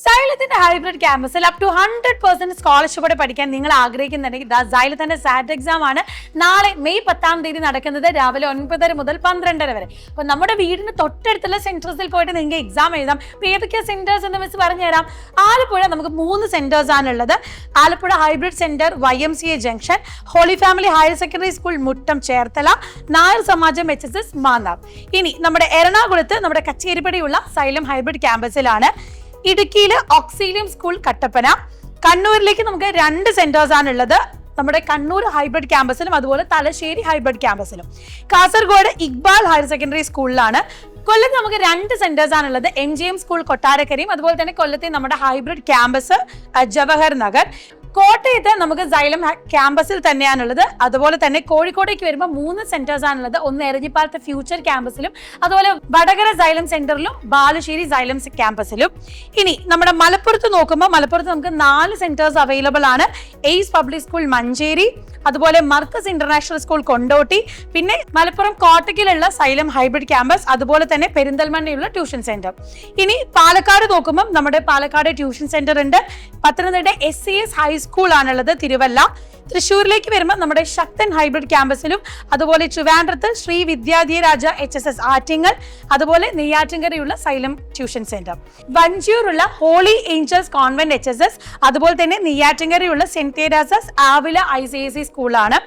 സൈലത്തിന്റെ hybrid ക്യാമ്പസിൽ up to 100% സ്കോളർഷിപ്പോടെ പഠിക്കാൻ നിങ്ങൾ ആഗ്രഹിക്കുന്നുണ്ടെങ്കിൽ സൈലത്തിന്റെ സാറ്റ് എക്സാം ആണ് നാളെ മെയ് 10 നടക്കുന്നത് രാവിലെ 9:30 മുതൽ 12:30 വരെ. അപ്പൊ നമ്മുടെ വീടിന് തൊട്ടടുത്തുള്ള സെന്റേഴ്സിൽ പോയിട്ട് നിങ്ങൾക്ക് എക്സാം എഴുതാം. ഇപ്പൊ ഏതൊക്കെയാ സെന്റേഴ്സ് എന്ന് മിസ് പറഞ്ഞുതരാം. ആലപ്പുഴ നമുക്ക് 3 സെന്റേഴ്സ് ആണുള്ളത്. Alappuzha hybrid centre YMCA junction, holy family higher secondary school Muttom Cherthala, Nair Samajam HSS Mannar. ഇനി നമ്മുടെ എറണാകുളത്ത് നമ്മുടെ കച്ചേരിപ്പടിയുള്ള സൈലം ഹൈബ്രിഡ് ക്യാമ്പസിലാണ്. ഇടുക്കിയില് ഓക്സിലിയം സ്കൂൾ കട്ടപ്പന. കണ്ണൂരിലേക്ക് നമുക്ക് 2 സെന്റേഴ്സ് ആണുള്ളത്. നമ്മുടെ കണ്ണൂർ ഹൈബ്രിഡ് ക്യാമ്പസിലും അതുപോലെ തലശ്ശേരി ഹൈബ്രിഡ് ക്യാമ്പസിലും. കാസർഗോഡ് ഇക്ബാൽ ഹയർ സെക്കൻഡറി സ്കൂളിലാണ്. കൊല്ലത്ത് നമുക്ക് 2 സെന്റേഴ്സ് ആണുള്ളത്. MGM സ്കൂൾ കൊട്ടാരക്കരയും അതുപോലെ തന്നെ കൊല്ലത്തെ നമ്മുടെ ഹൈബ്രിഡ് ക്യാമ്പസ് ജവഹർ നഗർ. കോട്ടയത്ത് നമുക്ക് സൈലം ക്യാമ്പസിൽ തന്നെയാണുള്ളത്. അതുപോലെ തന്നെ കോഴിക്കോടേക്ക് വരുമ്പോൾ 3 സെന്റേഴ്സ് ആണുള്ളത്. ഒന്ന് എരഞ്ഞിപ്പാലത്തെ ഫ്യൂച്ചർ ക്യാമ്പസിലും അതുപോലെ വടകര സൈലം സെന്ററിലും ബാലുശ്ശേരി സൈലം ക്യാമ്പസിലും. ഇനി നമ്മുടെ മലപ്പുറത്ത് നോക്കുമ്പോൾ മലപ്പുറത്ത് നമുക്ക് 4 സെന്റേഴ്സ് അവൈലബിൾ ആണ്. എയ്സ് പബ്ലിക് സ്കൂൾ മഞ്ചേരി, അതുപോലെ മർക്കസ് ഇന്റർനാഷണൽ സ്കൂൾ കൊണ്ടോട്ടി, പിന്നെ മലപ്പുറം കോട്ടയ്ക്കലുള്ള സൈലം ഹൈബ്രിഡ് ക്യാമ്പസ്, അതുപോലെ തന്നെ പെരിന്തൽമണ്ണയുള്ള ട്യൂഷൻ സെന്റർ. ഇനി പാലക്കാട് നോക്കുമ്പോൾ നമ്മുടെ പാലക്കാട് ട്യൂഷൻ സെന്റർ ഉണ്ട്. പത്തനംതിട്ട SCS ഹൈസ്കൂൾ ആണുള്ളത് തിരുവല്ല. തൃശ്ശൂരിലേക്ക് വരുമ്പോൾ നമ്മുടെ ശക്തൻ ഹൈബ്രിഡ് ക്യാമ്പസിലും അതുപോലെ ട്രിവാൻഡ്രത്ത് ശ്രീ വിദ്യാധിരാജ HSS ആറ്റിങ്ങൽ, അതുപോലെ നെയ്യാറ്റിൻകരയുള്ള സൈലം ട്യൂഷൻ സെന്റർ. വഞ്ചിയൂരുള്ള ഹോളി ഏഞ്ചൽസ് കോൺവെന്റ് HSS, അതുപോലെ തന്നെ നെയ്യാറ്റിൻകരയുള്ള സെന്റ് തെരേസാസ് ആവില ICSE സ്കൂളാണ്.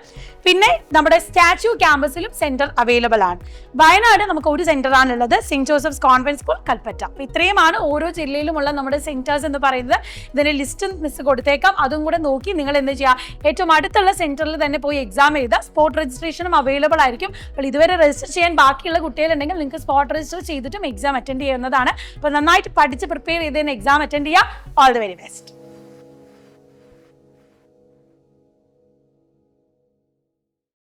പിന്നെ നമ്മുടെ സ്റ്റാച്യു ക്യാമ്പസിലും സെന്റർ അവൈലബിൾ ആണ്. വയനാട് നമുക്ക് 1 സെന്റർ ആണുള്ളത്, saint Joseph's convent school Kalpetta. അപ്പൊ ഇത്രയുമാണ് ഓരോ ജില്ലയിലുമുള്ള നമ്മുടെ സെന്റേഴ്സ് എന്ന് പറയുന്നത്. ഇതിന്റെ ലിസ്റ്റ് മിസ് കൊടുത്തേക്കാം. അതും കൂടെ നോക്കി നിങ്ങൾ എന്ത് ചെയ്യുക, ഏറ്റവും അടുത്തുള്ള സെന്ററിൽ തന്നെ പോയി എക്സാം എഴുതുക. സ്പോട്ട് രജിസ്ട്രേഷനും അവൈലബിൾ ആയിരിക്കും. അപ്പോൾ ഇതുവരെ രജിസ്റ്റർ ചെയ്യാൻ ബാക്കിയുള്ള കുട്ടികളുണ്ടെങ്കിൽ നിങ്ങൾക്ക് സ്പോട്ട് രജിസ്റ്റർ ചെയ്തിട്ടും എക്സാം അറ്റൻഡ് ചെയ്യുന്നതാണ്. അപ്പോൾ നന്നായിട്ട് പഠിച്ച് പ്രിപ്പയർ ചെയ്തതിന് എക്സാം അറ്റൻഡ് ചെയ്യുക. All the very best.